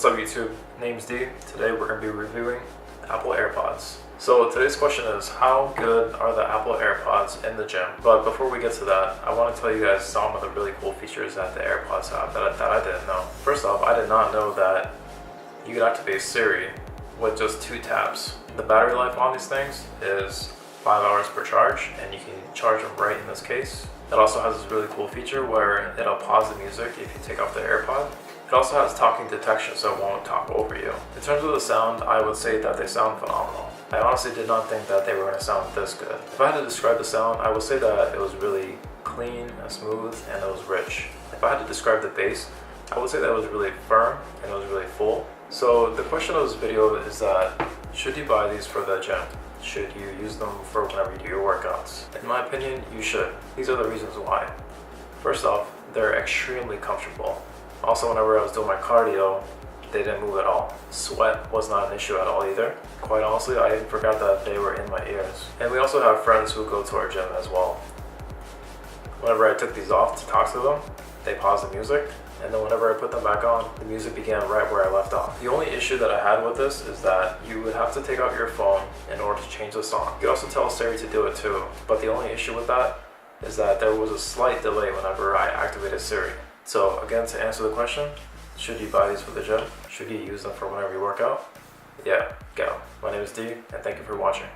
What's up YouTube? Name's D. Today we're going to be reviewing Apple AirPods. So today's question is, how good are the Apple AirPods in the gym? But before we get to that, I want to tell you guys some of the really cool features that the AirPods have that I didn't know. First off, I did not know that you could activate Siri with just 2 taps. The battery life on these things is 5 hours per charge, and you can charge them right in this case. It also has this really cool feature where it'll pause the music if you take off the AirPod. It also has talking detection, so it won't talk over you. In terms of the sound, I would say that they sound phenomenal. I honestly did not think that they were going to sound this good. If I had to describe the sound, I would say that it was really clean and smooth, and it was rich. If I had to describe the bass, I would say that it was really firm and it was really full. So the question of this video is that, should you buy these for the gym? Should you use them for whenever you do your workouts? In my opinion, you should. These are the reasons why. First off, they're extremely comfortable. Also, whenever I was doing my cardio, they didn't move at all. Sweat was not an issue at all either. Quite honestly, I even forgot that they were in my ears. And we also have friends who go to our gym as well. Whenever I took these off to talk to them, they paused the music, and then whenever I put them back on, the music began right where I left off. The only issue that I had with this is that you would have to take out your phone in order to change the song. You could also tell Siri to do it too, but the only issue with that is that there was a slight delay whenever I activated Siri. So again, to answer the question, should you buy these for the gym? Should you use them for whenever you work out? Yeah, go. My name is D, and thank you for watching.